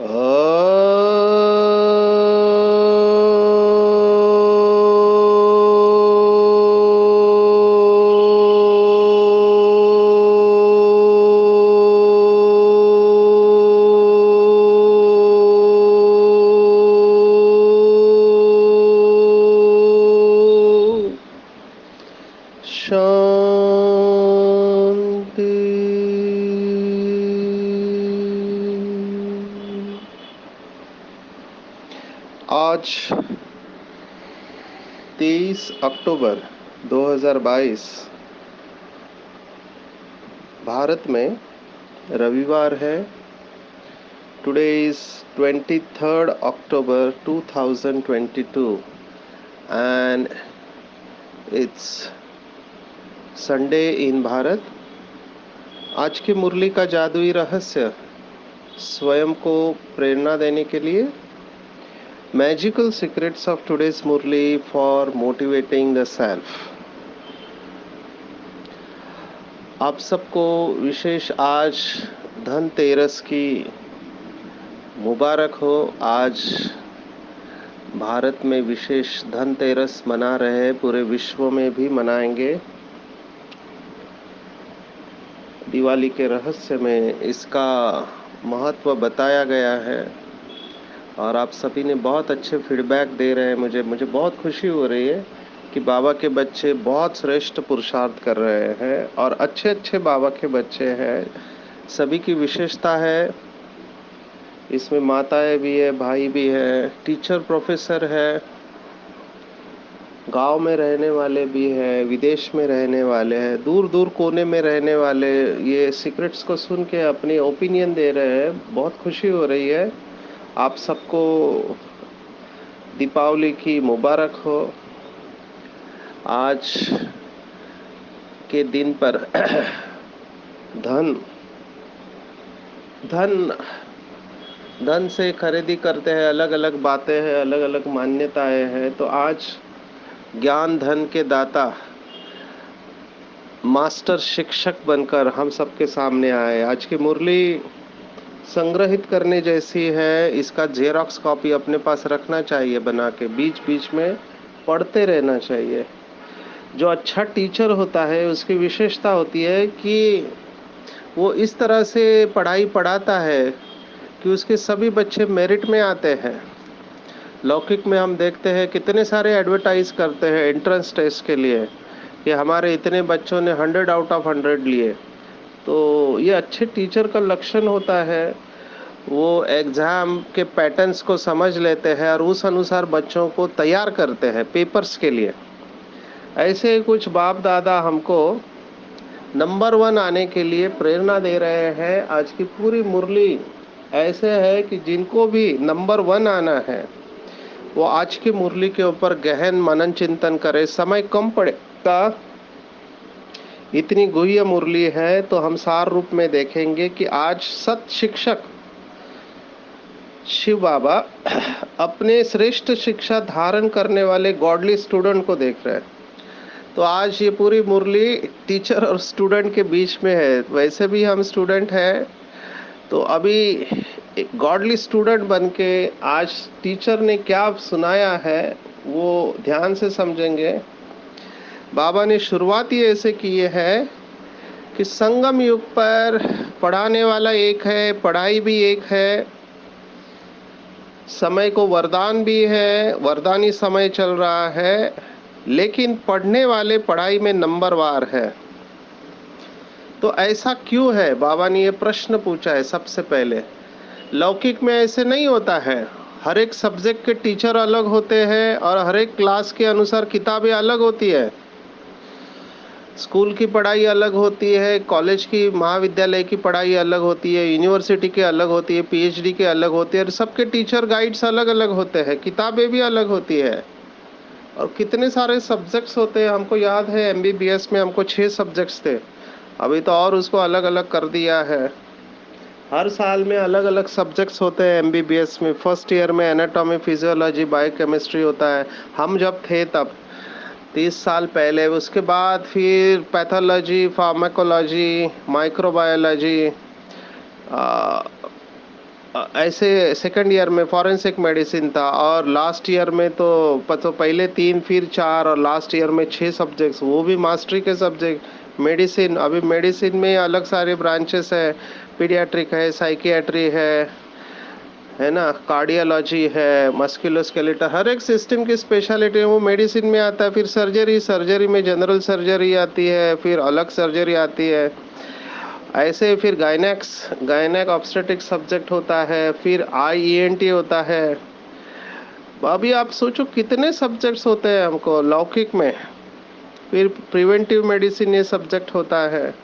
शांति। आज 23 अक्टूबर 2022 भारत में रविवार है। Today is 23rd October 2022 and it's Sunday in Bharat. आज की मुरली का जादुई रहस्य स्वयं को प्रेरणा देने के लिए magical secrets of today's Murli for motivating the self. आप सबको विशेष आज धनतेरस की मुबारक हो। आज भारत में विशेष धनतेरस मना रहे हैं, पूरे विश्व में भी मनाएंगे। दिवाली के रहस्य में इसका महत्व बताया गया है और आप सभी ने बहुत अच्छे फीडबैक दे रहे हैं। मुझे बहुत खुशी हो रही है कि बाबा के बच्चे बहुत श्रेष्ठ पुरुषार्थ कर रहे हैं और अच्छे बाबा के बच्चे हैं। सभी की विशेषता है, इसमें माताएं भी है, भाई भी है, टीचर प्रोफेसर है, गांव में रहने वाले भी हैं, विदेश में रहने वाले हैं, दूर दूर कोने में रहने वाले ये सीक्रेट्स को सुन के अपनी ओपिनियन दे रहे हैं। बहुत खुशी हो रही है। आप सबको दीपावली की मुबारक हो। आज के दिन पर धन धन धन से खरीदी करते हैं, अलग अलग बातें हैं, अलग अलग मान्यताएं हैं। तो आज ज्ञान धन के दाता मास्टर शिक्षक बनकर हम सबके सामने आए। आज की मुरली संग्रहित करने जैसी है। इसका जेरॉक्स कॉपी अपने पास रखना चाहिए बना के, बीच बीच में पढ़ते रहना चाहिए। जो अच्छा टीचर होता है उसकी विशेषता होती है कि वो इस तरह से पढ़ाई पढ़ाता है कि उसके सभी बच्चे मेरिट में आते हैं। लौकिक में हम देखते हैं कितने सारे एडवर्टाइज करते हैं एंट्रेंस टेस्ट के लिए कि हमारे इतने बच्चों ने 100 आउट ऑफ 100 लिए। तो ये अच्छे टीचर का लक्षण होता है। वो एग्ज़ाम के पैटर्न्स को समझ लेते हैं और उस अनुसार बच्चों को तैयार करते हैं पेपर्स के लिए। ऐसे कुछ बाप दादा हमको नंबर 1 आने के लिए प्रेरणा दे रहे हैं। आज की पूरी मुरली ऐसे है कि जिनको भी नंबर 1 आना है वो आज की मुरली के ऊपर गहन मनन चिंतन करे। समय कम पड़ेगा, इतनी गुह्य मुरली है। तो हम सार रूप में देखेंगे कि आज सत शिक्षक शिव बाबा अपने श्रेष्ठ शिक्षा धारण करने वाले गॉडली स्टूडेंट को देख रहे हैं। तो आज ये पूरी मुरली टीचर और स्टूडेंट के बीच में है। वैसे भी हम स्टूडेंट हैं, तो अभी एक गॉडली स्टूडेंट बन के आज टीचर ने क्या सुनाया है वो ध्यान से समझेंगे। बाबा ने शुरुआत ही ऐसे की है कि संगम युग पर पढ़ाने वाला एक है, पढ़ाई भी एक है, समय को वरदान भी है, वरदानी समय चल रहा है, लेकिन पढ़ने वाले पढ़ाई में नंबरवार है। तो ऐसा क्यों है? बाबा ने ये प्रश्न पूछा है सबसे पहले। लौकिक में ऐसे नहीं होता है। हर एक सब्जेक्ट के टीचर अलग होते हैं और हर एक क्लास के अनुसार किताबें अलग होती है। स्कूल की पढ़ाई अलग होती है, कॉलेज की महाविद्यालय की पढ़ाई अलग होती है, यूनिवर्सिटी की अलग होती है, पीएचडी के अलग होते हैं और सबके टीचर गाइड्स अलग अलग होते हैं, किताबें भी अलग होती है और कितने सारे सब्जेक्ट्स होते हैं। हमको याद है एमबीबीएस में हमको 6 सब्जेक्ट्स थे, अभी तो और उसको अलग अलग कर दिया है। हर साल में अलग अलग सब्जेक्ट्स होते हैं एमबीबीएस में। फर्स्ट ईयर में एनाटॉमी, फिजियोलॉजी, बायोकेमिस्ट्री होता है, हम जब थे तब 30 साल पहले। उसके बाद फिर पैथोलॉजी, फार्माकोलॉजी, माइक्रोबायोलॉजी, ऐसे सेकंड ईयर में फॉरेंसिक मेडिसिन था और लास्ट ईयर में तो पहले 3 फिर 4 और लास्ट ईयर में 6 सब्जेक्ट्स, वो भी मास्टरी के सब्जेक्ट। मेडिसिन, अभी मेडिसिन में अलग सारे ब्रांचेस है, पीडियाट्रिक है, साइकियाट्री है ना, कार्डियोलॉजी है, मस्कुलोस्केलेटल, हर एक सिस्टम की स्पेशलिटी है, वो मेडिसिन में आता है। फिर सर्जरी में जनरल सर्जरी आती है, फिर अलग सर्जरी आती है। ऐसे फिर गायनेक ऑब्स्टेट्रिक सब्जेक्ट होता है, फिर IENT होता है। अभी आप सोचो कितने सब्जेक्ट्स होते हैं हमको लौकिक में। फिर प्रिवेंटिव मेडिसिन ये सब्जेक्ट होता है।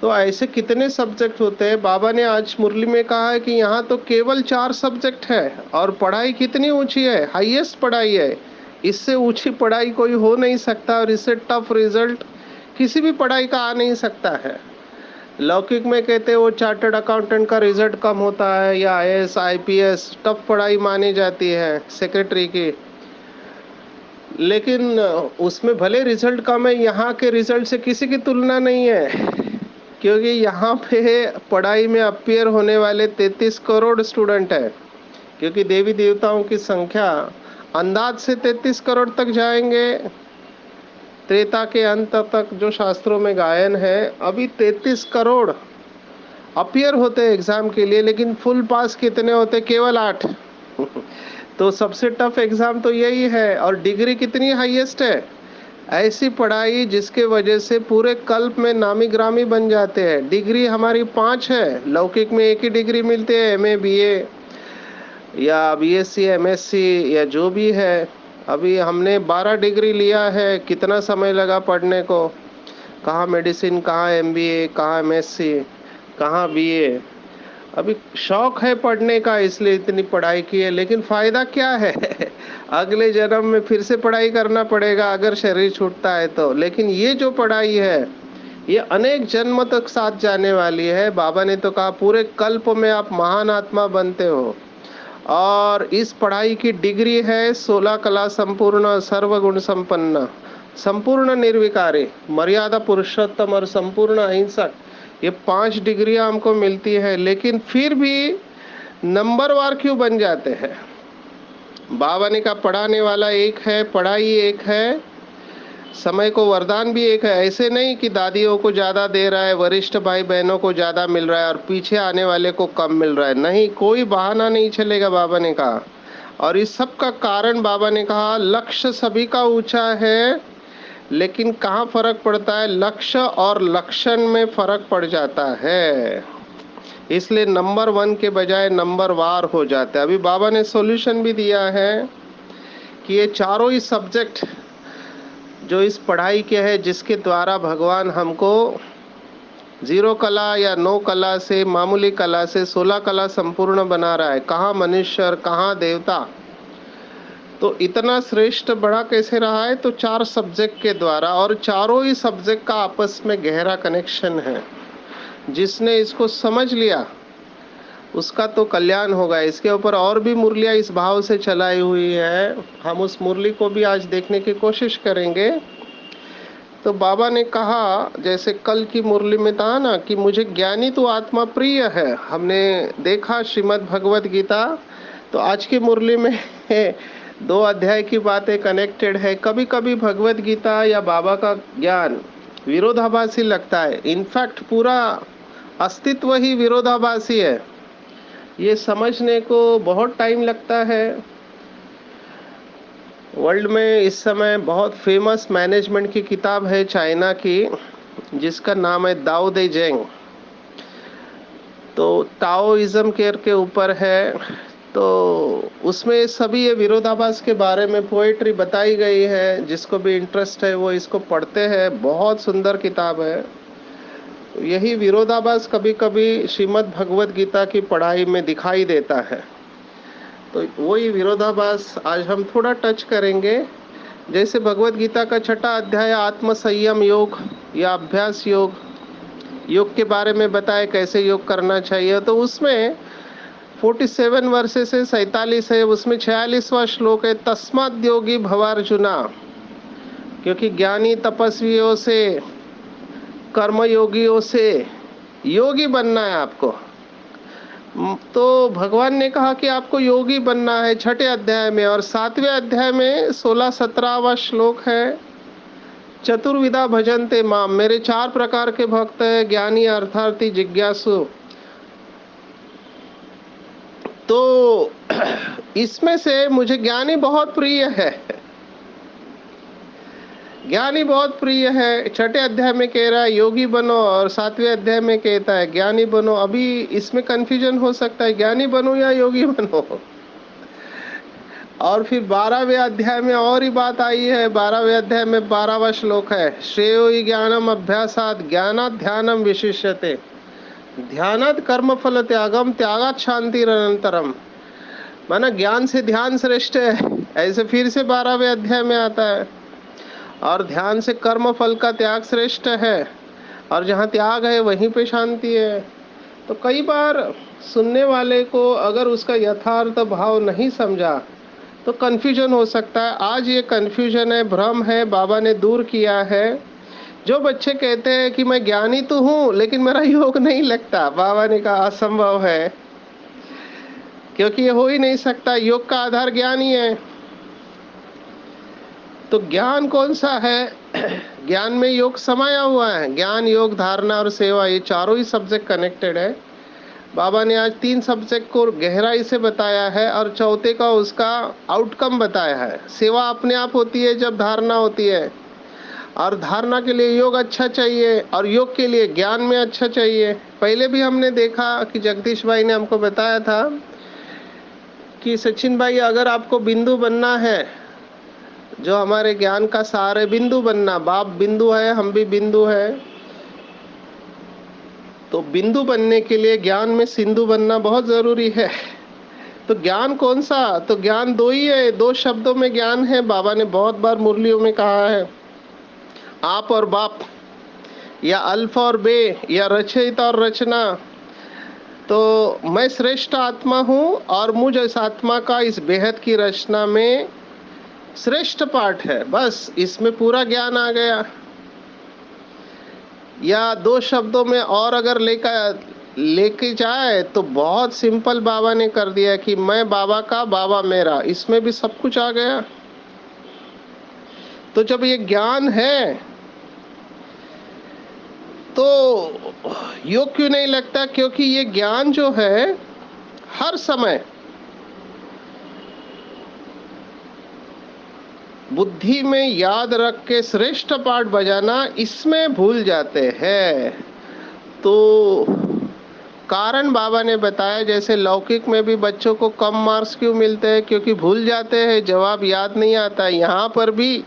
तो ऐसे कितने सब्जेक्ट होते हैं। बाबा ने आज मुरली में कहा है कि यहाँ तो केवल 4 सब्जेक्ट है और पढ़ाई कितनी ऊंची है, हाईएस्ट पढ़ाई है। इससे ऊंची पढ़ाई कोई हो नहीं सकता और इससे टफ रिजल्ट किसी भी पढ़ाई का आ नहीं सकता है। लौकिक में कहते हैं वो चार्टर्ड अकाउंटेंट का रिजल्ट कम होता है, या IAS IPS टफ पढ़ाई मानी जाती है सेक्रेटरी की, लेकिन उसमें भले रिजल्ट कम है, यहाँ के रिजल्ट से किसी की तुलना नहीं है। क्योंकि यहाँ पे पढ़ाई में अपियर होने वाले 33 करोड़ स्टूडेंट है। क्योंकि देवी देवताओं की संख्या अंदाज से 33 करोड़ तक जाएंगे, त्रेता के अंत तक जो शास्त्रों में गायन है। अभी 33 करोड़ अपियर होते हैं एग्जाम के लिए, लेकिन फुल पास कितने होते, केवल 8। तो सबसे टफ एग्जाम तो यही है। और डिग्री कितनी हाईएस्ट है, ऐसी पढ़ाई जिसके वजह से पूरे कल्प में नामी ग्रामी बन जाते हैं। डिग्री हमारी 5 है, लौकिक में एक ही डिग्री मिलती है, MA BA या BSc MSc या जो भी है। अभी हमने 12 डिग्री लिया है, कितना समय लगा पढ़ने को, कहाँ मेडिसिन, कहाँ MBA, कहाँ MSc, कहाँ BA। अभी शौक है पढ़ने का, इसलिए इतनी पढ़ाई की है, लेकिन फायदा क्या है? अगले जन्म में फिर से पढ़ाई करना पड़ेगा अगर शरीर छूटता है तो। लेकिन ये जो पढ़ाई है ये अनेक जन्म तक साथ जाने वाली है। बाबा ने तो कहा पूरे कल्प में आप महान आत्मा बनते हो। और इस पढ़ाई की डिग्री है 16 कला संपूर्ण, सर्वगुण संपन्न, संपूर्ण निर्विकारी, मर्यादा पुरुषोत्तम और संपूर्ण अहिंसक। ये 5 डिग्रियां हमको मिलती है, लेकिन फिर भी नंबरवार क्यों बन जाते हैं? बाबा ने कहा पढ़ाने वाला एक है, पढ़ाई एक है, समय को वरदान भी एक है। ऐसे नहीं कि दादियों को ज्यादा दे रहा है, वरिष्ठ भाई बहनों को ज्यादा मिल रहा है और पीछे आने वाले को कम मिल रहा है, नहीं, कोई बहाना नहीं चलेगा, बाबा ने कहा। और इस सब का कारण बाबा ने कहा लक्ष्य सभी का ऊंचा है, लेकिन कहाँ फर्क पड़ता है, लक्ष्य और लक्षण में फर्क पड़ जाता है। इसलिए नंबर 1 के बजाय नंबर वार हो जाता है। अभी बाबा ने सॉल्यूशन भी दिया है कि ये चारों ही सब्जेक्ट जो इस पढ़ाई के है, जिसके द्वारा भगवान हमको 0 कला या 9 कला से, मामूली कला से 16 कला संपूर्ण बना रहा है। कहाँ मनुष्य और कहाँ देवता। तो इतना श्रेष्ठ बड़ा कैसे रहा है? तो 4 सब्जेक्ट के द्वारा, और चारों ही सब्जेक्ट का आपस में गहरा कनेक्शन है। जिसने इसको समझ लिया उसका तो कल्याण होगा। इसके ऊपर और भी मुरलियाँ इस भाव से चलाई हुई है, हम उस मुरली को भी आज देखने की कोशिश करेंगे। तो बाबा ने कहा, जैसे कल की मुरली में था ना कि मुझे ज्ञानी तो आत्मा प्रिय है, हमने देखा श्रीमद् भगवत गीता। तो आज की मुरली में 2 अध्याय की बातें कनेक्टेड है। कभी कभी भगवत गीता या बाबा का ज्ञान विरोधाभासी लगता है, इनफैक्ट पूरा अस्तित्व ही विरोधाभासी है। ये समझने को बहुत टाइम लगता है। वर्ल्ड में इस समय बहुत फेमस मैनेजमेंट की किताब है चाइना की, जिसका नाम है दाओ दे जेंग। तो टाओइज्म के ऊपर है। तो उसमें सभी ये विरोधाभास के बारे में पोएट्री बताई गई है। जिसको भी इंटरेस्ट है वो इसको पढ़ते हैं, बहुत सुंदर किताब है। यही विरोधाभास कभी कभी श्रीमद् भगवत गीता की पढ़ाई में दिखाई देता है। तो वही विरोधाभास आज हम थोड़ा टच करेंगे। जैसे भगवत गीता का 6ठा अध्याय आत्म संयम योग या अभ्यास योग के बारे में बताए, कैसे योग करना चाहिए। तो उसमें 47 वर्षे से 47 है, उसमें 46वां श्लोक है, तस्माद् योगी भवार्जुना। क्योंकि ज्ञानी तपस्वियों से, कर्मयोगियों से योगी बनना है आपको। तो भगवान ने कहा कि आपको योगी बनना है 6ठे अध्याय में, और 7वें अध्याय में 16-17वां श्लोक है, चतुर्विधा भजन्ते माम, मेरे 4 प्रकार के भक्त है, ज्ञानी, अर्थार्थी, जिज्ञासु। तो इसमें से मुझे ज्ञानी बहुत प्रिय है, ज्ञानी बहुत प्रिय है। 6ठे अध्याय में कह रहा है योगी बनो, और 7वें अध्याय में कहता है ज्ञानी बनो। अभी इसमें कंफ्यूजन हो सकता है, ज्ञानी बनो या योगी बनो। और फिर 12वें अध्याय में और ही बात आई है। 12वें अध्याय में 12वां श्लोक है, श्रेयो हि ज्ञानम अभ्यासात ज्ञानात् ध्यानम विशिष्यते, ध्यानात् कर्म फल त्यागम, त्यागात् शांतिरनंतरम। माना ज्ञान से ध्यान श्रेष्ठ है, ऐसे फिर से 12वें अध्याय में आता है। और ध्यान से कर्म फल का त्याग श्रेष्ठ है, और जहाँ त्याग है वहीं पे शांति है। तो कई बार सुनने वाले को अगर उसका यथार्थ भाव नहीं समझा तो कंफ्यूजन हो सकता है। आज ये कंफ्यूजन है, भ्रम है, बाबा ने दूर किया है। जो बच्चे कहते हैं कि मैं ज्ञानी तो हूँ लेकिन मेरा योग नहीं लगता, बाबा ने कहा असंभव है, क्योंकि ये हो ही नहीं सकता। योग का आधार ज्ञान ही है। तो ज्ञान कौन सा है? ज्ञान में योग समाया हुआ है। ज्ञान, योग, धारणा और सेवा, ये चारों ही सब्जेक्ट कनेक्टेड है। बाबा ने आज 3 सब्जेक्ट को गहराई से बताया है, और चौथे का उसका आउटकम बताया है। सेवा अपने आप होती है जब धारणा होती है, और धारणा के लिए योग अच्छा चाहिए, और योग के लिए ज्ञान में अच्छा चाहिए। पहले भी हमने देखा कि जगदीश भाई ने हमको बताया था कि सचिन भाई, अगर आपको बिंदु बनना है, जो हमारे ज्ञान का सार है, बिंदु बनना, बाप बिंदु है, हम भी बिंदु है, तो बिंदु बनने के लिए ज्ञान में सिंधु बनना बहुत जरूरी है। तो ज्ञान कौन सा? तो ज्ञान 2 ही है, 2 शब्दों में ज्ञान है। बाबा ने बहुत बार मुरलियों में कहा है, आप और बाप, या अल्फ और बे, या रचयिता और रचना। तो मैं श्रेष्ठ आत्मा हूँ, और मुझ इस आत्मा का इस बेहद की रचना में श्रेष्ठ पार्ट है, बस इसमें पूरा ज्ञान आ गया। या 2 शब्दों में और अगर लेके जाए तो बहुत सिंपल बाबा ने कर दिया कि मैं बाबा का, बाबा मेरा, इसमें भी सब कुछ आ गया। तो जब ये ज्ञान है तो योग क्यों नहीं लगता? क्योंकि ये ज्ञान जो है हर समय बुद्धि में याद रख के श्रेष्ठ पाठ बजाना, इसमें भूल जाते हैं। तो कारण बाबा ने बताया, जैसे लौकिक में भी बच्चों को कम मार्क्स क्यों मिलते हैं? क्योंकि भूल जाते हैं, जवाब याद नहीं आता। यहाँ पर भी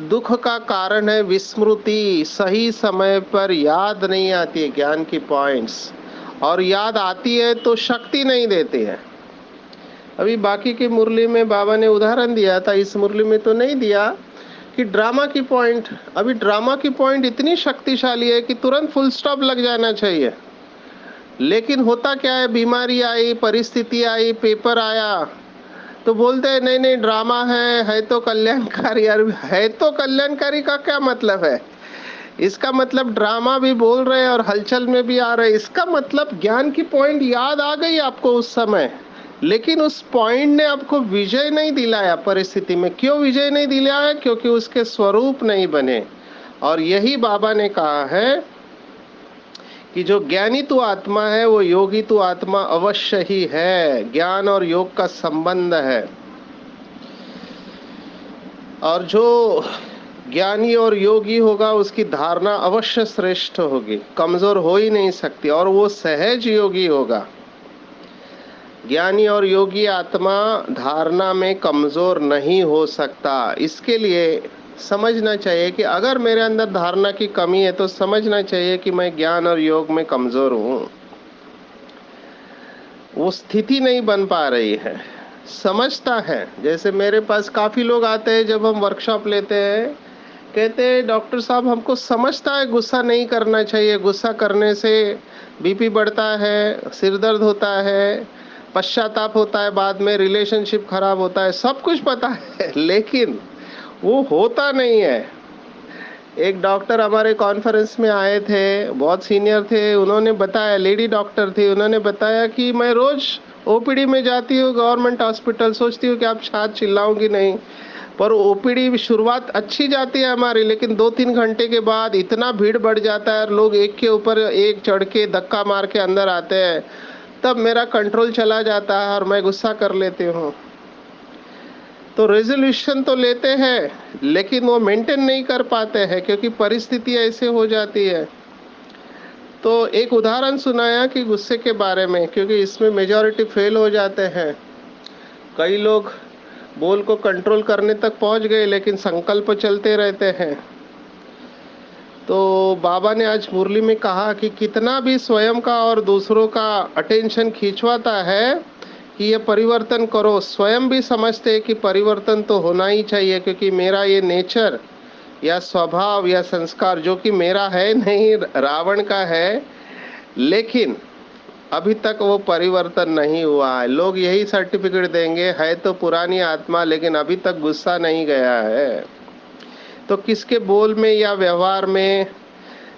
दुख का कारण है विस्मृति, सही समय पर याद नहीं आती है ज्ञान की पॉइंट्स, और याद आती है तो शक्ति नहीं देती है। अभी बाकी की मुरली में बाबा ने उदाहरण दिया था, इस मुरली में तो नहीं दिया, कि ड्रामा की पॉइंट, अभी ड्रामा की पॉइंट इतनी शक्तिशाली है कि तुरंत फुल स्टॉप लग जाना चाहिए। लेकिन होता क्या है, बीमारी आई, परिस्थिति आई, पेपर आया, तो बोलते हैं नहीं नहीं ड्रामा है तो कल्याणकारी। यार, है तो कल्याणकारी का क्या मतलब है? इसका मतलब ड्रामा भी बोल रहे हैं और हलचल में भी आ रहे हैं। इसका मतलब ज्ञान की पॉइंट याद आ गई आपको उस समय, लेकिन उस पॉइंट ने आपको विजय नहीं दिलाया परिस्थिति में। क्यों विजय नहीं दिलाया? क्योंकि उसके स्वरूप नहीं बने। और यही बाबा ने कहा है कि जो ज्ञानी तू आत्मा है वो योगी तू आत्मा अवश्य ही है। ज्ञान और योग का संबंध है, और जो ज्ञानी और योगी होगा उसकी धारणा अवश्य श्रेष्ठ होगी, कमजोर हो ही नहीं सकती, और वो सहज योगी होगा। ज्ञानी और योगी आत्मा धारणा में कमजोर नहीं हो सकता। इसके लिए समझना चाहिए कि अगर मेरे अंदर धारणा की कमी है तो समझना चाहिए कि मैं ज्ञान और योग में कमजोर हूं। वो स्थिति नहीं बन पा रही है। समझता है, जैसे मेरे पास काफी लोग आते हैं जब हम वर्कशॉप लेते हैं, कहते हैं डॉक्टर साहब हमको समझता है गुस्सा नहीं करना चाहिए, गुस्सा करने से बीपी बढ़ता है, सिर दर्द होता है, पश्चाताप होता है, बाद में रिलेशनशिप खराब होता है, सब कुछ पता है, लेकिन वो होता नहीं है। एक डॉक्टर हमारे कॉन्फ्रेंस में आए थे, बहुत सीनियर थे, उन्होंने बताया, लेडी डॉक्टर थी, उन्होंने बताया कि मैं रोज ओपीडी में जाती हूँ गवर्नमेंट हॉस्पिटल, सोचती हूँ कि आप शायद चिल्लाऊंगी नहीं, पर ओपीडी शुरुआत अच्छी जाती है हमारी, लेकिन 2-3 घंटे के बाद इतना भीड़ बढ़ जाता है और लोग एक के ऊपर एक चढ़ के धक्का मार के अंदर आते हैं, तब मेरा कंट्रोल चला जाता है और मैं गुस्सा कर लेती हूँ। तो रेजोल्यूशन तो लेते हैं, लेकिन वो मेंटेन नहीं कर पाते हैं क्योंकि परिस्थिति ऐसे हो जाती है। तो एक उदाहरण सुनाया कि गुस्से के बारे में, क्योंकि इसमें मेजॉरिटी फेल हो जाते हैं। कई लोग बोल को कंट्रोल करने तक पहुंच गए, लेकिन संकल्प चलते रहते हैं। तो बाबा ने आज मुरली में कहा कि कितना भी स्वयं का और दूसरों का अटेंशन खींचवाता है कि ये परिवर्तन करो, स्वयं भी समझते हैं कि परिवर्तन तो होना ही चाहिए, क्योंकि मेरा ये नेचर या स्वभाव या संस्कार जो कि मेरा है नहीं, रावण का है, लेकिन अभी तक वो परिवर्तन नहीं हुआ है। लोग यही सर्टिफिकेट देंगे, है तो पुरानी आत्मा लेकिन अभी तक गुस्सा नहीं गया है। तो किसके बोल में या व्यवहार में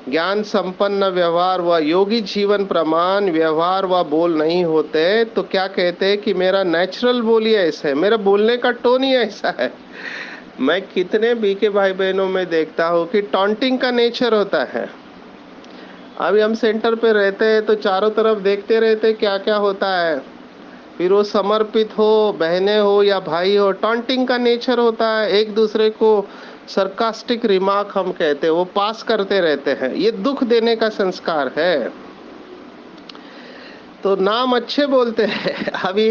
ज्ञान संपन्न व्यवहार व योगी जीवन प्रमाण व्यवहार व बोल नहीं होते, तो क्या कहते हैं कि मेरा नेचुरल बोल ही ऐसा है, मेरा बोलने का टोन ही ऐसा है। मैं कितने बीके भाई बहनों में देखता हूँ कि टॉन्टिंग का नेचर होता है। अभी हम सेंटर पे रहते हैं तो चारों तरफ देखते रहते क्या क्या होता है, फिर वो समर्पित हो, बहनें हो या भाई हो, टॉन्टिंग का नेचर होता है, एक दूसरे को सरकास्टिक रिमार्क हम कहते हैं, वो पास करते रहते हैं, ये दुख देने का संस्कार है। तो नाम अच्छे बोलते हैं। अभी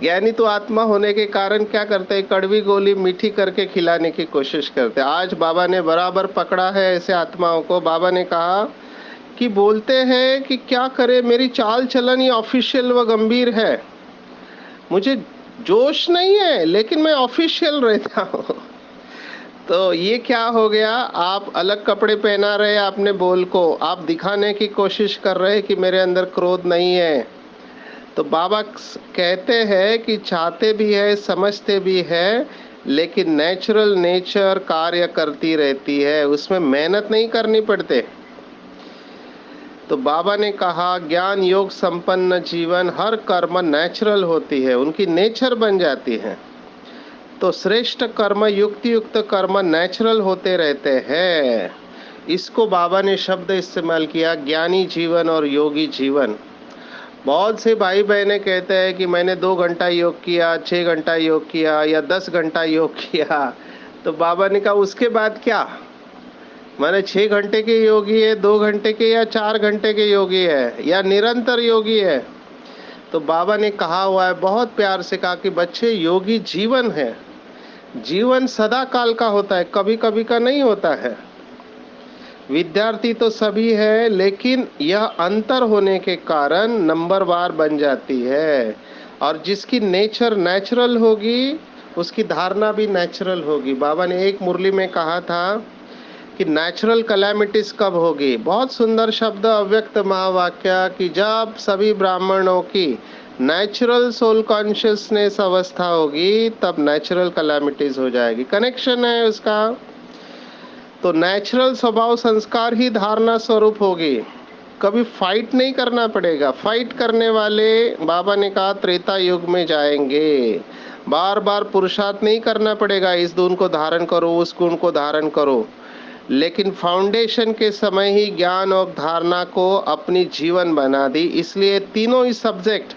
ज्ञानी तो आत्मा होने के कारण क्या करते हैं, कड़वी गोली मीठी करके खिलाने की कोशिश करते हैं। आज बाबा ने बराबर पकड़ा है ऐसे आत्माओं को। बाबा ने कहा कि बोलते हैं कि क्या करे, मेरी चाल चलन ही ऑफिशियल व गंभीर है, मुझे जोश नहीं है लेकिन मैं ऑफिशियल रहता हूँ। तो ये क्या हो गया, आप अलग कपड़े पहना रहे आपने बोल को, आप दिखाने की कोशिश कर रहे कि मेरे अंदर क्रोध नहीं है। तो बाबा कहते हैं कि चाहते भी है, समझते भी है, लेकिन नेचुरल नेचर कार्य करती रहती है, उसमें मेहनत नहीं करनी पड़ते। तो बाबा ने कहा ज्ञान योग संपन्न जीवन हर कर्म नेचुरल होती है, उनकी नेचर बन जाती है। तो श्रेष्ठ कर्म युक्ति युक्त कर्म नेचुरल होते रहते हैं। इसको बाबा ने शब्द इस्तेमाल किया, ज्ञानी जीवन और योगी जीवन। बहुत से भाई बहने कहते हैं कि मैंने 2 घंटा योग किया, 6 घंटा योग किया या 10 घंटा योग किया। तो बाबा ने कहा उसके बाद क्या, माने 6 घंटे के योगी है, 2 घंटे के या 4 घंटे के योगी है या निरंतर योगी है। तो बाबा ने कहा हुआ है, बहुत प्यार से कहा कि बच्चे योगी जीवन है, जीवन सदा काल का होता है, कभी कभी का नहीं होता है। विद्यार्थी तो सभी है, लेकिन यह अंतर होने के कारण नंबरवार बन जाती है, और जिसकी नेचर नेचुरल होगी उसकी धारणा भी नेचुरल होगी। बाबा ने एक मुरली में कहा था कि नेचुरल कैलामिटीज कब होगी, बहुत सुंदर शब्द, अव्यक्त महावाक्य, कि जब सभी ब्राह्मणों की नेचुरल सोल कॉन्शियसनेस अवस्था होगी तब नेचुरल कैलामिटीज हो जाएगी। कनेक्शन है उसका। तो नेचुरल स्वभाव संस्कार ही धारणा स्वरूप होगी, कभी फाइट नहीं करना पड़ेगा। फाइट करने वाले बाबा ने कहा त्रेता युग में जाएंगे, बार बार पुरुषार्थ नहीं करना पड़ेगा, इस गुण को धारण करो, उस गुण को धारण करो, लेकिन फाउंडेशन के समय ही ज्ञान और धारणा को अपनी जीवन बना दी। इसलिए तीनों ही सब्जेक्ट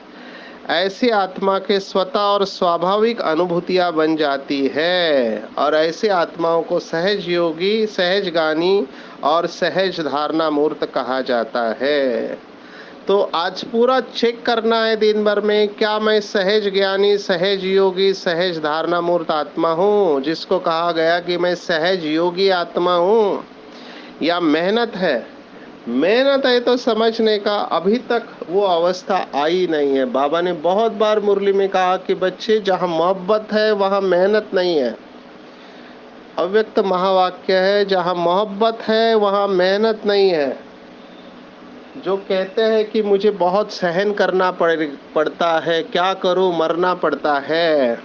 ऐसे आत्मा के स्वतः और स्वाभाविक अनुभूतियां बन जाती है, और ऐसे आत्माओं को सहज योगी, सहज गानी और सहज धारणा मूर्त कहा जाता है। तो आज पूरा चेक करना है दिन भर में, क्या मैं सहज ज्ञानी, सहज योगी, सहज धारणा मूर्त आत्मा हूँ, जिसको कहा गया कि मैं सहज योगी आत्मा हूँ, या मेहनत है। मेहनत है तो समझने का, अभी तक वो अवस्था आई नहीं है। बाबा ने बहुत बार मुरली में कहा कि बच्चे जहाँ मोहब्बत है वहाँ मेहनत नहीं है। अव्यक्त महावाक्य है, जहाँ मोहब्बत है वहाँ मेहनत नहीं है। जो कहते हैं कि मुझे बहुत सहन करना पड़ता है, क्या करूं, मरना पड़ता है,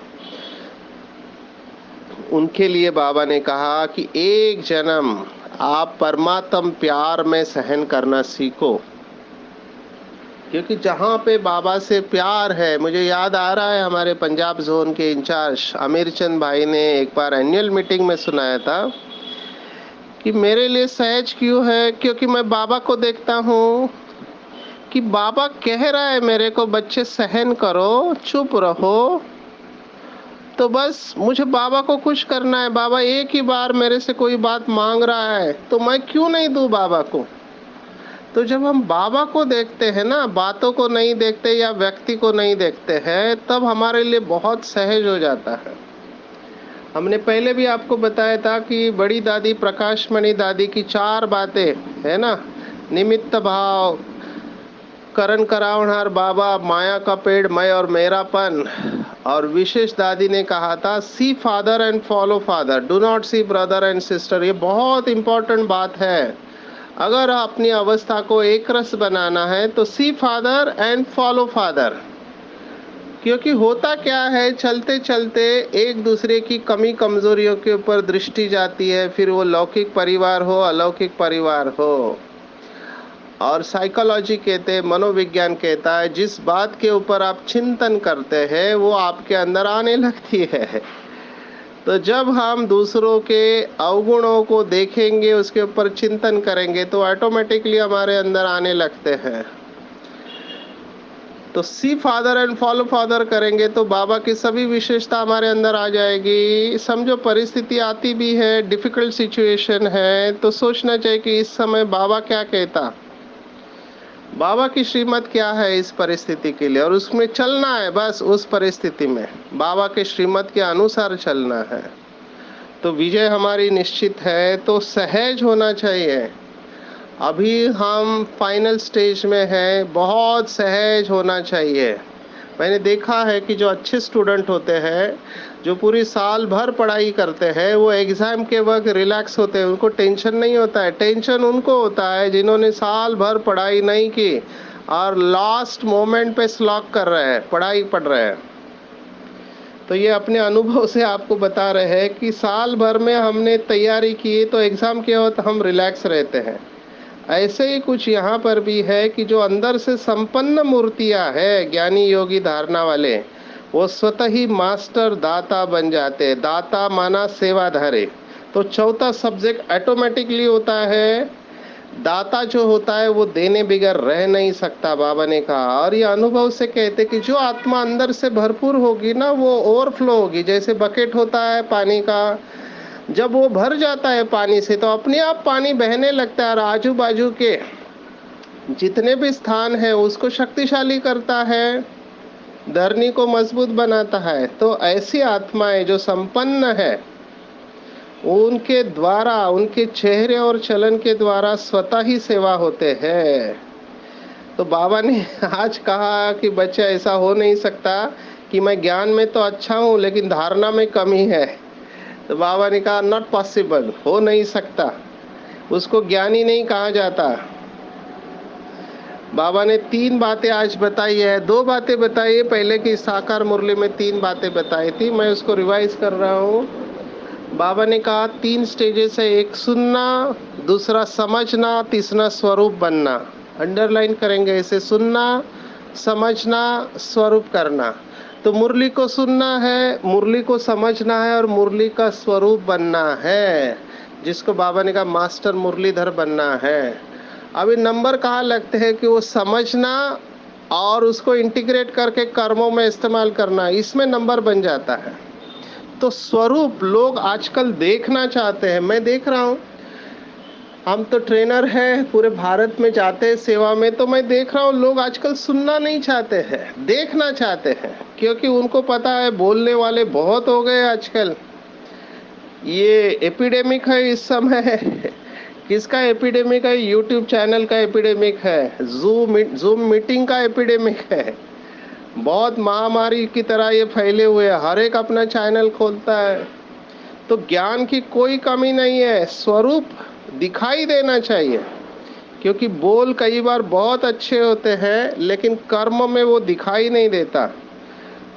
उनके लिए बाबा ने कहा कि एक जन्म आप परमात्म प्यार में सहन करना सीखो, क्योंकि जहाँ पे बाबा से प्यार है, मुझे याद आ रहा है हमारे पंजाब जोन के इंचार्ज आमिर चंद भाई ने एक बार एनुअल मीटिंग में सुनाया था कि मेरे लिए सहज क्यों है, क्योंकि मैं बाबा को देखता हूँ कि बाबा कह रहा है मेरे को बच्चे सहन करो, चुप रहो, तो बस मुझे बाबा को खुश करना है। बाबा एक ही बार मेरे से कोई बात मांग रहा है तो मैं क्यों नहीं दूं बाबा को। तो जब हम बाबा को देखते हैं ना, बातों को नहीं देखते या व्यक्ति को नहीं देखते हैं, तब हमारे लिए बहुत सहज हो जाता है। हमने पहले भी आपको बताया था कि बड़ी दादी प्रकाश मणि दादी की 4 बातें है ना, निमित्त भाव, करण करावनहार बाबा, माया का पेड़, मैं और मेरापन। और विशेष दादी ने कहा था see father and follow father, do not see brother and sister. ये बहुत इंपॉर्टेंट बात है। अगर अपनी अवस्था को एक रस बनाना है तो सी फादर एंड फॉलो फादर, क्योंकि होता क्या है, चलते चलते एक दूसरे की कमी कमजोरियों के ऊपर दृष्टि जाती है, फिर वो लौकिक परिवार हो अलौकिक परिवार हो। और साइकोलॉजी कहते हैं, मनोविज्ञान कहता है, जिस बात के ऊपर आप चिंतन करते हैं वो आपके अंदर आने लगती है। तो जब हम दूसरों के अवगुणों को देखेंगे, उसके ऊपर चिंतन करेंगे, तो ऑटोमेटिकली हमारे अंदर आने लगते हैं। तो सी फादर एंड फॉलो फादर करेंगे तो बाबा की सभी विशेषता हमारे अंदर आ जाएगी। समझो परिस्थिति आती भी है, डिफिकल्ट सिचुएशन है, तो सोचना चाहिए कि इस समय बाबा क्या कहता, बाबा की श्रीमत क्या है इस परिस्थिति के लिए, और उसमें चलना है। बस उस परिस्थिति में बाबा के श्रीमत के अनुसार चलना है, तो विजय हमारी निश्चित है। तो सहज होना चाहिए। अभी हम फाइनल स्टेज में हैं, बहुत सहज होना चाहिए। मैंने देखा है कि जो अच्छे स्टूडेंट होते हैं, जो पूरी साल भर पढ़ाई करते हैं, वो एग्ज़ाम के वक्त रिलैक्स होते हैं, उनको टेंशन नहीं होता है। टेंशन उनको होता है जिन्होंने साल भर पढ़ाई नहीं की और लास्ट मोमेंट पे स्लॉक कर रहे हैं, पढ़ाई पढ़ रहे हैं। तो ये अपने अनुभव से आपको बता रहे हैं कि साल भर में हमने तैयारी की तो एग्ज़ाम के वक्त हम रिलैक्स रहते हैं। ऐसे ही कुछ यहाँ पर भी है कि जो अंदर से संपन्न मूर्तियाँ है, ज्ञानी योगी धारणा वाले, वो स्वतः ही मास्टर दाता बन जाते हैं। दाता माना सेवाधारी। तो चौथा सब्जेक्ट ऑटोमेटिकली होता है, दाता जो होता है वो देने बगैर रह नहीं सकता, बाबा ने कहा। और ये अनुभव से कहते कि जो आत्मा अंदर से भरपूर होगी ना, वो ओवरफ्लो होगी। जैसे बकेट होता है पानी का, जब वो भर जाता है पानी से तो अपने आप पानी बहने लगता है और आजू बाजू के जितने भी स्थान है उसको शक्तिशाली करता है, धरनी को मजबूत बनाता है। तो ऐसी आत्माएं जो संपन्न है, उनके द्वारा, उनके चेहरे और चलन के द्वारा स्वतः ही सेवा होते हैं। तो बाबा ने आज कहा कि बच्चा ऐसा हो नहीं सकता कि मैं ज्ञान में तो अच्छा हूँ लेकिन धारणा में कमी है। तो बाबा ने कहा नॉट पॉसिबल, हो नहीं सकता, उसको ज्ञानी नहीं कहा जाता। बाबा ने 3 बातें आज बताई है, 2 बातें बताई है पहले की साकार मुरली में, 3 बातें बताई थी, मैं उसको रिवाइज कर रहा हूँ। बाबा ने कहा 3 स्टेजेस है, एक सुनना, दूसरा समझना, तीसरा स्वरूप बनना। अंडरलाइन करेंगे ऐसे, सुनना, समझना, स्वरूप करना। तो मुरली को सुनना है, मुरली को समझना है और मुरली का स्वरूप बनना है, जिसको बाबा ने कहा मास्टर मुरलीधर बनना है। अभी नंबर कहाँ लगते हैं कि वो समझना और उसको इंटीग्रेट करके कर्मों में इस्तेमाल करना, इसमें नंबर बन जाता है। तो स्वरूप लोग आजकल देखना चाहते हैं, मैं देख रहा हूँ। हम तो ट्रेनर हैं, पूरे भारत में जाते हैं सेवा में, तो मैं देख रहा हूँ लोग आजकल सुनना नहीं चाहते हैं, देखना चाहते हैं, क्योंकि उनको पता है बोलने वाले बहुत हो गए आजकल। ये एपिडेमिक है इस समय। किसका एपिडेमिक है? यूट्यूब चैनल का एपिडेमिक है, जूम मीटिंग का एपिडेमिक है। बहुत महामारी की तरह ये फैले हुए हैं, हर एक अपना चैनल खोलता है। तो ज्ञान की कोई कमी नहीं है, स्वरूप दिखाई देना चाहिए, क्योंकि बोल कई बार बहुत अच्छे होते हैं लेकिन कर्म में वो दिखाई नहीं देता।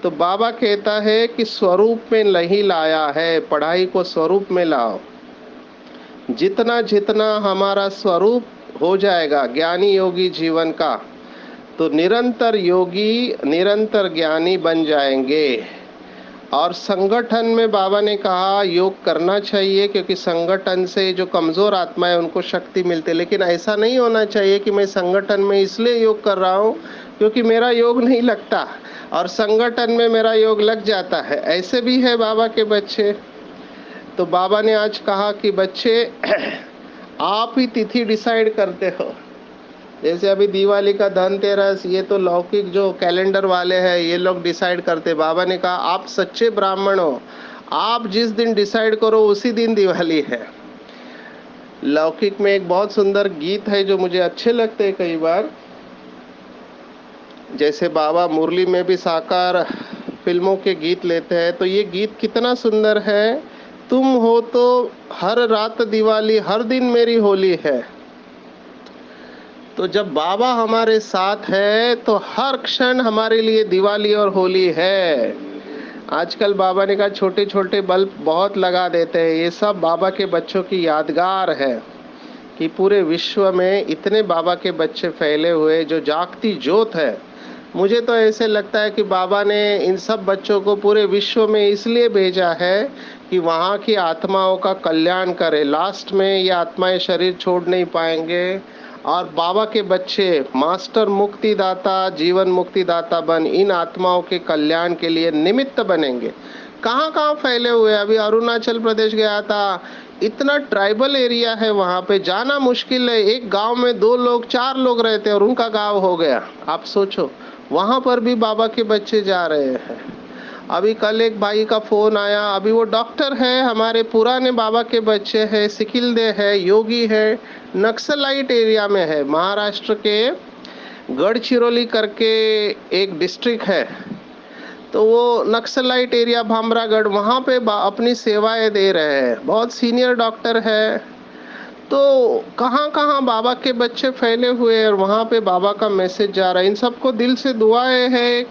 तो बाबा कहता है कि स्वरूप में नहीं लाया है, पढ़ाई को स्वरूप में लाओ। जितना जितना हमारा स्वरूप हो जाएगा ज्ञानी योगी जीवन का, तो निरंतर योगी निरंतर ज्ञानी बन जाएंगे। और संगठन में बाबा ने कहा योग करना चाहिए, क्योंकि संगठन से जो कमजोर आत्मा है उनको शक्ति मिलती है। लेकिन ऐसा नहीं होना चाहिए कि मैं संगठन में इसलिए योग कर रहा हूँ क्योंकि मेरा योग नहीं लगता और संगठन में मेरा योग लग जाता है। ऐसे भी है बाबा के बच्चे। तो बाबा ने आज कहा कि बच्चे आप ही तिथि डिसाइड करते हो। जैसे अभी दिवाली का धनतेरस, ये तो लौकिक जो कैलेंडर वाले हैं ये लोग डिसाइड करते। बाबा ने कहा आप सच्चे ब्राह्मण हो, आप जिस दिन डिसाइड करो उसी दिन दिवाली है। लौकिक में एक बहुत सुंदर गीत है जो मुझे अच्छे लगते हैं कई बार। जैसे बाबा मुरली में भी साकार फिल्मों के गीत लेते हैं, तो ये गीत कितना सुंदर है। तुम हो तो हर रात दिवाली, हर दिन मेरी होली है। तो जब बाबा हमारे साथ है तो हर क्षण हमारे लिए दिवाली और होली है। आजकल बाबा ने कहा छोटे छोटे बल्ब बहुत लगा देते हैं, ये सब बाबा के बच्चों की यादगार है कि पूरे विश्व में इतने बाबा के बच्चे फैले हुए जो जागती ज्योत है। मुझे तो ऐसे लगता है कि बाबा ने इन सब बच्चों को पूरे विश्व में इसलिए भेजा है कि वहाँ की आत्माओं का कल्याण करे। लास्ट में ये आत्माएं शरीर छोड़ नहीं पाएंगे और बाबा के बच्चे मास्टर मुक्तिदाता, जीवन मुक्तिदाता बन इन आत्माओं के कल्याण के लिए निमित्त बनेंगे। कहाँ कहाँ फैले हुए। अभी अरुणाचल प्रदेश गया था, इतना ट्राइबल एरिया है, वहाँ पे जाना मुश्किल है। एक गांव में 2 लोग 4 लोग रहते हैं और उनका गांव हो गया। आप सोचो, वहाँ पर भी बाबा के बच्चे जा रहे हैं। अभी कल एक भाई का फोन आया, अभी वो डॉक्टर है, हमारे पुराने बाबा के बच्चे हैं, सिकिलदे है, योगी है, नक्सलाइट एरिया में है। महाराष्ट्र के गढ़चिरौली करके एक डिस्ट्रिक्ट है, तो वो नक्सलाइट एरिया भामरागढ़, वहाँ पे अपनी सेवाएं दे रहे हैं। बहुत सीनियर डॉक्टर है। तो कहाँ कहाँ बाबा के बच्चे फैले हुए हैं और वहाँ पे बाबा का मैसेज जा रहा है। इन सबको दिल से दुआएं हैं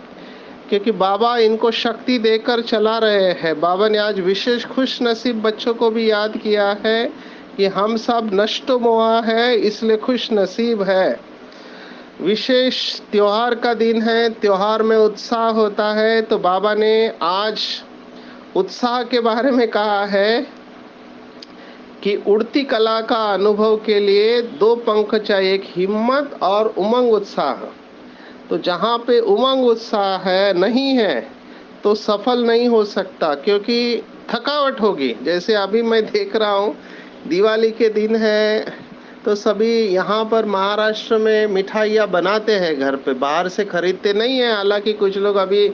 क्योंकि बाबा इनको शक्ति देकर चला रहे हैं। बाबा ने आज विशेष खुश नसीब बच्चों को भी याद किया है कि हम सब नष्ट मोहा है, इसलिए खुश नसीब है। विशेष त्योहार का दिन है, त्योहार में उत्साह होता है। तो बाबा ने आज उत्साह के बारे में कहा है कि उड़ती कला का अनुभव के लिए 2 पंख चाहिए, एक हिम्मत और उमंग उत्साह। तो जहाँ पे उमंग उत्साह है नहीं है तो सफल नहीं हो सकता, क्योंकि थकावट होगी। जैसे अभी मैं देख रहा हूँ दिवाली के दिन है तो सभी यहाँ पर महाराष्ट्र में मिठाइयाँ बनाते हैं घर पे, बाहर से खरीदते नहीं है। हालांकि कुछ लोग अभी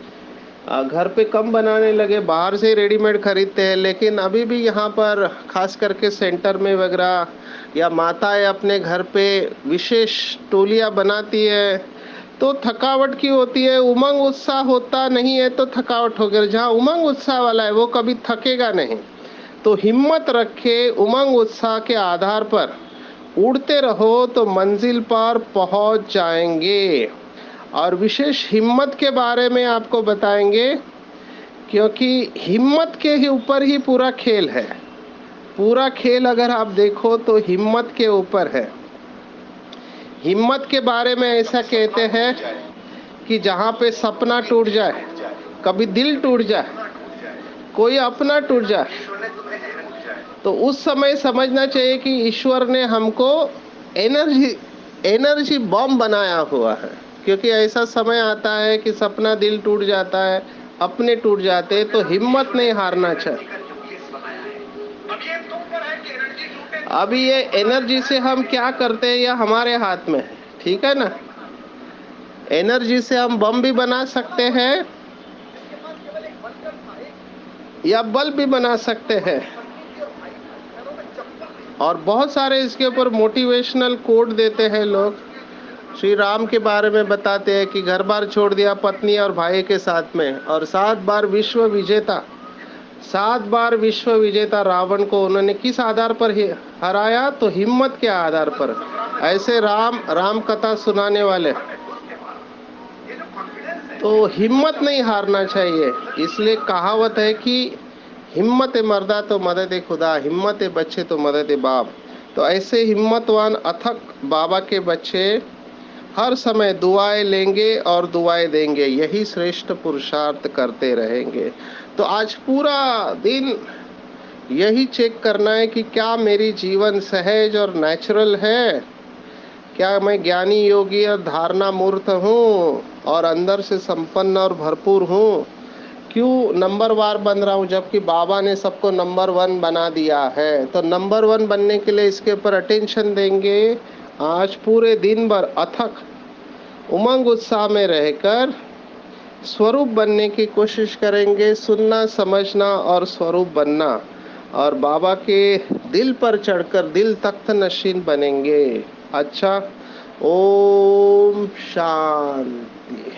घर पे कम बनाने लगे, बाहर से रेडीमेड खरीदते हैं। लेकिन अभी भी यहाँ पर खास करके सेंटर में वगैरह या माताएं अपने घर पे विशेष टोलियाँ बनाती है तो थकावट की होती है। उमंग उत्साह होता नहीं है तो थकावट होगी। जहाँ उमंग उत्साह वाला है वो कभी थकेगा नहीं। तो हिम्मत रखे, उमंग उत्साह के आधार पर उड़ते रहो तो मंजिल पर पहुंच जाएंगे। और विशेष हिम्मत के बारे में आपको बताएंगे, क्योंकि हिम्मत के ही ऊपर ही पूरा खेल है। पूरा खेल अगर आप देखो तो हिम्मत के ऊपर है। हिम्मत के बारे में ऐसा कहते हैं कि जहाँ पे सपना टूट जाए, कभी दिल टूट जाए, कोई अपना टूट जाए, तो उस समय समझना चाहिए कि ईश्वर ने हमको एनर्जी बॉम्ब बनाया हुआ है। क्योंकि ऐसा समय आता है कि सपना दिल टूट जाता है, अपने टूट जाते हैं, तो हिम्मत नहीं हारना चाहिए। अभी ये एनर्जी से हम क्या करते हैं या हमारे हाथ में है, ठीक है ना। एनर्जी से हम बम भी बना सकते हैं या बल्ब भी बना सकते हैं। और बहुत सारे इसके ऊपर मोटिवेशनल कोड देते हैं लोग। श्री राम के बारे में बताते हैं कि घर बार छोड़ दिया पत्नी और भाई के साथ में, और 7 बार विश्व विजेता, 7 बार विश्व विजेता रावण को उन्होंने किस आधार पर हराया, तो हिम्मत के आधार पर। ऐसे राम कथा सुनाने वाले। तो हिम्मत नहीं हारना चाहिए। इसलिए कहावत है कि हिम्मत मर्दा तो मदद खुदा, हिम्मत बच्चे तो मदद बाप। तो ऐसे हिम्मतवान अथक बाबा के बच्चे हर समय दुआएं लेंगे और दुआएं देंगे, यही श्रेष्ठ पुरुषार्थ करते रहेंगे। तो आज पूरा दिन यही चेक करना है कि क्या मेरी जीवन सहज और नेचुरल है, क्या मैं ज्ञानी योगी और धारणा मूर्त हूँ और अंदर से संपन्न और भरपूर हूँ। क्यों नंबर वार बन रहा हूँ जबकि बाबा ने सबको नंबर वन बना दिया है। तो नंबर वन बनने के लिए इसके ऊपर अटेंशन देंगे। आज पूरे दिन भर अथक उमंग उत्साह में रहकर स्वरूप बनने की कोशिश करेंगे, सुनना समझना और स्वरूप बनना, और बाबा के दिल पर चढ़कर दिल तख्त नशीन बनेंगे। अच्छा, ओम शांति।